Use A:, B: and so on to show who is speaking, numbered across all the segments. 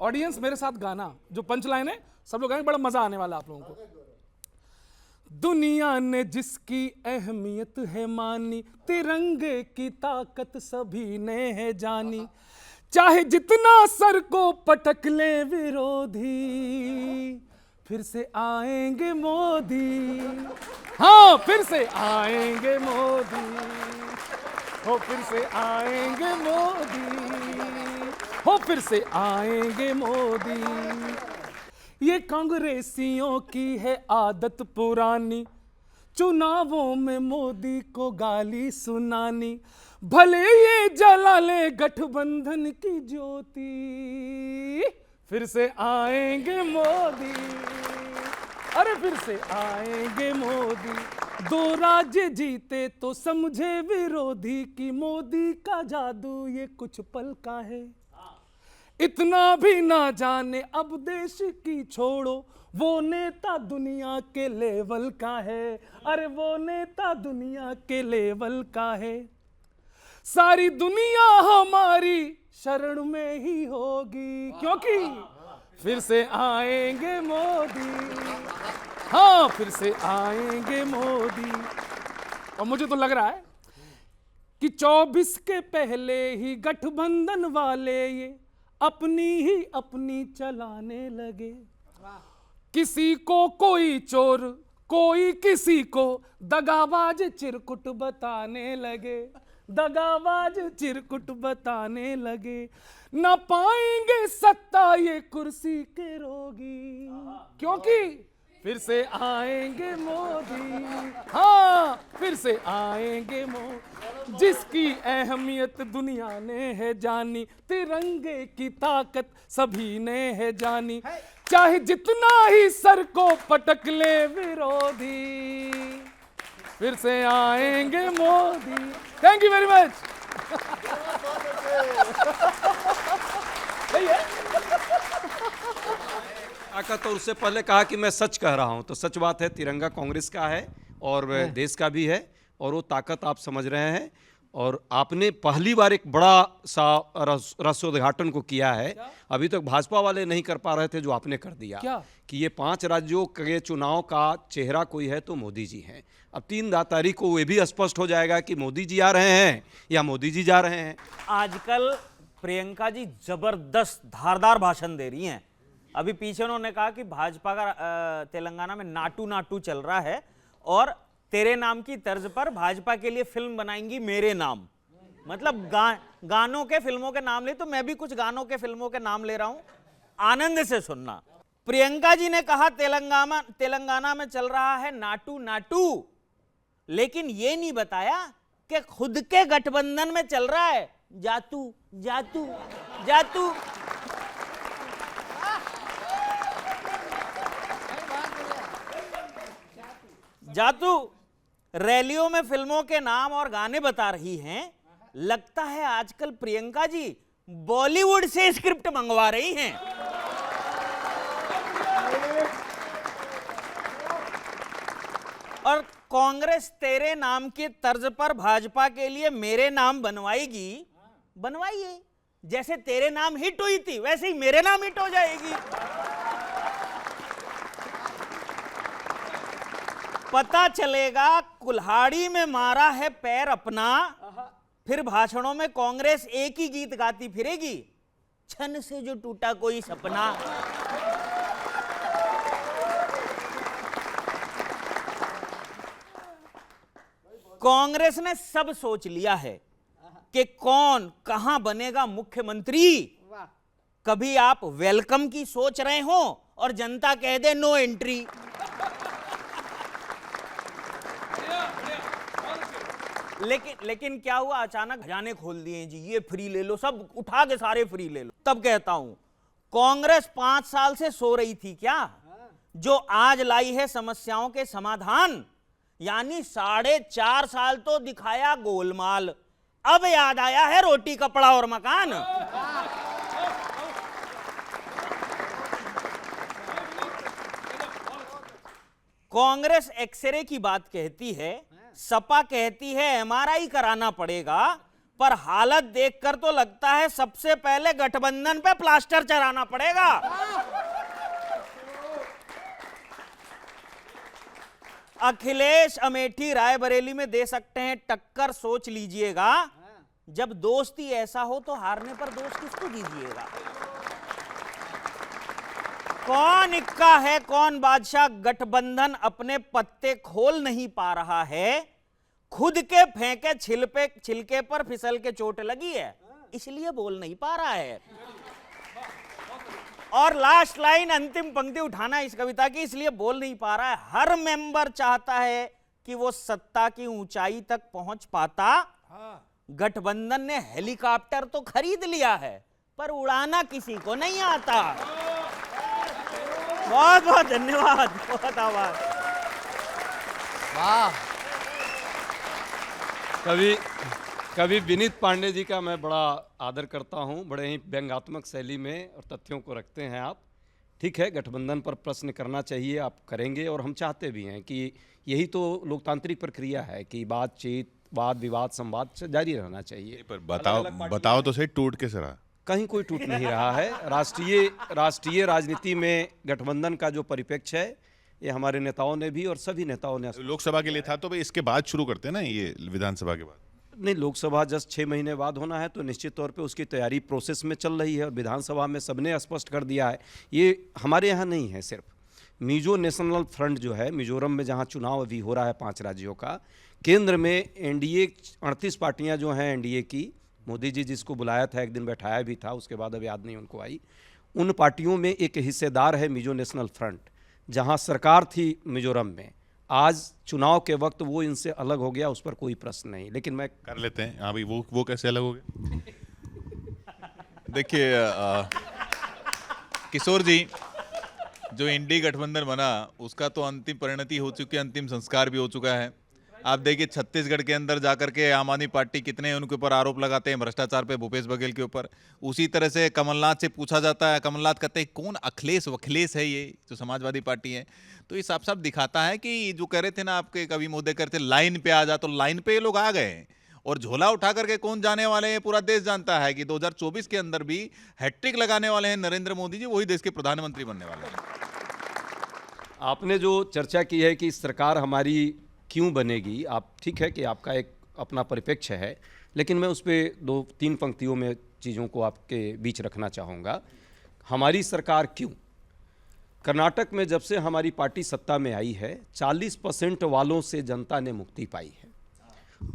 A: Audience मेरे साथ गाना, जो पंच लाइन है सब लोग गाएंगे, बड़ा मजा आने वाला आप लोगों को। दुनिया ने जिसकी अहमियत है मानी, तिरंगे की ताकत सभी ने है जानी। चाहे जितना सर को पटक ले विरोधी, फिर से आएंगे मोदी। हाँ, फिर से आएंगे मोदी, हो फिर से आएंगे मोदी, हो फिर से आएंगे मोदी। ये कांग्रेसियों की है आदत पुरानी, चुनावों में मोदी को गाली सुनानी। भले ये जला ले गठबंधन की ज्योति, फिर से आएंगे मोदी, अरे फिर से आएंगे मोदी। दो राज्य जीते तो समझे विरोधी कि मोदी का जादू ये कुछ पल का है। इतना भी ना जाने अब देश की छोड़ो, वो नेता दुनिया के लेवल का है, अरे वो नेता दुनिया के लेवल का है। सारी दुनिया हमारी शरण में ही होगी, क्योंकि फिर से आएंगे मोदी। हाँ, फिर से आएंगे मोदी। और मुझे तो लग रहा है कि 24 के पहले ही गठबंधन वाले ये अपनी ही अपनी चलाने लगे। किसी को कोई चोर, कोई किसी को दगाबाज चिरकुट बताने लगे, दगाबाज चिरकुट बताने लगे। न पाएंगे सत्ता ये कुर्सी के रोगी, क्योंकि फिर से आएंगे मोदी। हाँ, फिर से आएंगे मोदी, जिसकी अहमियत दुनिया ने है जानी, तिरंगे की ताकत सभी ने है जानी। चाहे जितना ही सर को पटक ले विरोधी, फिर से आएंगे Modi. Thank you very much.
B: ताकत, और उससे पहले कहा कि मैं सच कह रहा हूं, तो सच बात है, तिरंगा कांग्रेस का है और देश का भी है, और वो ताकत आप समझ रहे हैं। और आपने पहली बार एक बड़ा सा रसोद्घाटन को किया है। अभी तक भाजपा वाले नहीं कर पा रहे थे, जो आपने कर दिया।
A: क्या?
B: कि ये 5 राज्यों के चुनाव का चेहरा कोई है तो मोदी जी हैं। अब 3 तारीख को ये भी स्पष्ट हो जाएगा कि मोदी जी आ रहे हैं या मोदी जी जा रहे हैं।
C: आजकल प्रियंका जी जबरदस्त धारदार भाषण दे रही हैं। अभी पीछे उन्होंने कहा कि भाजपा का तेलंगाना में नाटू नाटू चल रहा है, और तेरे नाम की तर्ज पर भाजपा के लिए फिल्म बनाएंगी मेरे नाम। मतलब गानों के, फिल्मों के नाम ले, तो मैं भी कुछ गानों के, फिल्मों के नाम ले रहा हूं, आनंद से सुनना। प्रियंका जी ने कहा तेलंगाना में चल रहा है नाटू नाटू, लेकिन ये नहीं बताया कि खुद के गठबंधन में चल रहा है जातू जातू जातू। जातू रैलियों में फिल्मों के नाम और गाने बता रही हैं। लगता है आजकल प्रियंका जी बॉलीवुड से स्क्रिप्ट मंगवा रही हैं। और कांग्रेस तेरे नाम की तर्ज पर भाजपा के लिए मेरे नाम बनवाएगी। बनवाइए, जैसे तेरे नाम हिट हुई थी वैसे ही मेरे नाम हिट हो जाएगी। पता चलेगा कुल्हाड़ी में मारा है पैर अपना, फिर भाषणों में कांग्रेस एक ही गीत गाती फिरेगी, छन से जो टूटा कोई सपना। कांग्रेस ने सब सोच लिया है कि कौन कहां बनेगा मुख्यमंत्री। कभी आप वेलकम की सोच रहे हो और जनता कह दे नो एंट्री। लेकिन क्या हुआ, अचानक खजाने खोल दिए जी, ये फ्री ले लो, सब उठा के सारे फ्री ले लो। तब कहता हूं कांग्रेस 5 साल से सो रही थी क्या, जो आज लाई है समस्याओं के समाधान। यानी 4.5 साल तो दिखाया गोलमाल, अब याद आया है रोटी कपड़ा और मकान। कांग्रेस एक्सरे की बात कहती है, सपा कहती है एमआरआई कराना पड़ेगा, पर हालत देखकर तो लगता है सबसे पहले गठबंधन पे प्लास्टर चढ़ाना पड़ेगा। अखिलेश अमेठी रायबरेली में दे सकते हैं टक्कर, सोच लीजिएगा। जब दोस्ती ऐसा हो तो हारने पर दोस्त किसको दीजिएगा? कौन इक्का है कौन बादशाह, गठबंधन अपने पत्ते खोल नहीं पा रहा है। खुद के फेंके छिलके पर फिसल के चोट लगी है, इसलिए बोल नहीं पा रहा है। और लास्ट लाइन, अंतिम पंक्ति उठाना इस कविता की, इसलिए बोल नहीं पा रहा है। हर मेंबर चाहता है कि वो सत्ता की ऊंचाई तक पहुंच पाता। गठबंधन ने हेलीकॉप्टर तो खरीद लिया है, पर उड़ाना किसी को नहीं आता। बहुत बहुत धन्यवाद, बहुत आभार।
A: वाह।
B: कवि विनीत पांडे जी का मैं बड़ा आदर करता हूं, बड़े ही व्यंग्यात्मक शैली में और तथ्यों को रखते हैं आप। ठीक है, गठबंधन पर प्रश्न करना चाहिए, आप करेंगे और हम चाहते भी हैं कि यही तो लोकतांत्रिक प्रक्रिया है कि बातचीत, वाद विवाद, संवाद जारी रहना चाहिए।
D: पर बताओ तो सही, टूट कैसे रहा?
B: कहीं कोई टूट नहीं रहा है। राष्ट्रीय राजनीति में गठबंधन का जो परिप्रेक्ष्य है, ये हमारे नेताओं ने भी और सभी नेताओं ने।
D: लोकसभा के लिए था तो भाई इसके बाद शुरू करते हैं ना, ये विधानसभा के बाद
B: नहीं, लोकसभा जस्ट 6 महीने बाद होना है, तो निश्चित तौर पे उसकी तैयारी प्रोसेस में चल रही है। और विधानसभा में सबने स्पष्ट कर दिया है, ये हमारे यहाँ नहीं है सिर्फ। मिजो नेशनल फ्रंट जो है, मिजोरम में जहाँ चुनाव अभी हो रहा है 5 राज्यों का, केंद्र में एनडीए 38 पार्टियाँ जो हैं एनडीए की, मोदी जी जिसको बुलाया था, एक दिन बैठाया भी था, उसके बाद अब याद नहीं उनको आई। उन पार्टियों में एक हिस्सेदार है मिजो नेशनल फ्रंट, जहाँ सरकार थी मिजोरम में। आज चुनाव के वक्त वो इनसे अलग हो गया, उस पर कोई प्रश्न नहीं। लेकिन मैं
D: कर लेते हैं। हाँ भाई, वो कैसे अलग हो गए? देखिए किशोर जी, जो इंडी गठबंधन बना उसका तो अंतिम परिणति हो चुकी है, अंतिम संस्कार भी हो चुका है। आप देखिए छत्तीसगढ़ के अंदर जाकर के आम आदमी पार्टी कितने उनके ऊपर आरोप लगाते हैं भ्रष्टाचार पे, भूपेश बघेल के ऊपर। उसी तरह से कमलनाथ से पूछा जाता है, कमलनाथ कहते हैं कौन अखिलेश वखिलेश है ये जो समाजवादी पार्टी है। तो ये साफ साफ दिखाता है कि जो कह रहे थे ना आपके कवि महोदय, कहते लाइन पे आ जा, तो लाइन पे ये लोग आ गए। और झोला उठा करके कौन जाने वाले हैं पूरा देश जानता है कि 2024 के अंदर भी हैट्रिक लगाने वाले हैं नरेंद्र मोदी जी, वही देश के प्रधानमंत्री बनने वाले हैं।
B: आपने जो चर्चा की है कि सरकार हमारी क्यों बनेगी, आप ठीक है कि आपका एक अपना परिप्रेक्ष्य है, लेकिन मैं उस पर 2-3 पंक्तियों में चीज़ों को आपके बीच रखना चाहूँगा। हमारी सरकार क्यों? कर्नाटक में जब से हमारी पार्टी सत्ता में आई है, 40% वालों से जनता ने मुक्ति पाई है।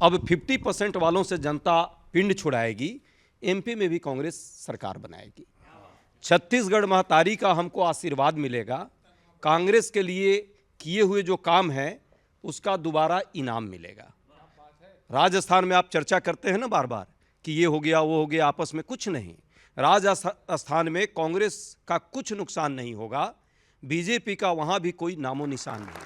B: अब 50% वालों से जनता पिंड छुड़ाएगी। एमपी में भी कांग्रेस सरकार बनाएगी। छत्तीसगढ़ महतारी का हमको आशीर्वाद मिलेगा। कांग्रेस के लिए किए हुए जो काम है उसका दोबारा इनाम मिलेगा। राजस्थान में आप चर्चा करते हैं ना बार बार कि ये हो गया वो हो गया, आपस में कुछ नहीं। राजस्थान में कांग्रेस का कुछ नुकसान नहीं होगा, बीजेपी का वहां भी कोई नामो निशान नहीं।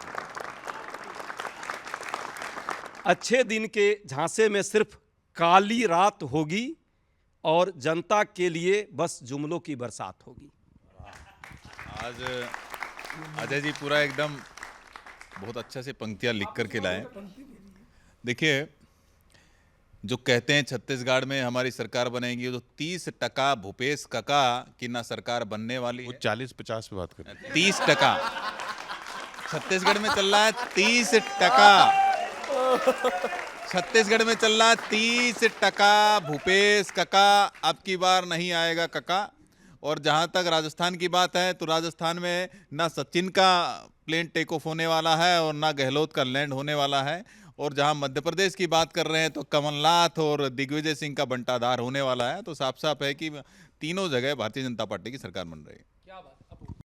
B: अच्छे दिन के झांसे में सिर्फ काली रात होगी और जनता के लिए बस जुमलों की बरसात होगी।
D: आज अजय जी पूरा एकदम बहुत अच्छा से पंक्तियां लिख करके लाए। देखिए, जो कहते हैं छत्तीसगढ़ में हमारी सरकार बनेगी, तो 30% भूपेश काका की ना सरकार बनने वाली है। 40-50 पे बात करें, 30% छत्तीसगढ़ में चल रहा है। 30% छत्तीसगढ़ में चल रहा है। 30% भूपेश काका अब की बार नहीं आएगा काका। और जहां तक राजस्थान की बात है, तो राजस्थान में ना सचिन का प्लेन टेक ऑफ होने वाला है और ना गहलोत का लैंड होने वाला है। और जहां मध्य प्रदेश की बात कर रहे हैं, तो कमलनाथ और दिग्विजय सिंह का बंटाधार होने वाला है। तो साफ साफ है कि तीनों जगह भारतीय जनता पार्टी की सरकार बन रही है।
A: क्या बात।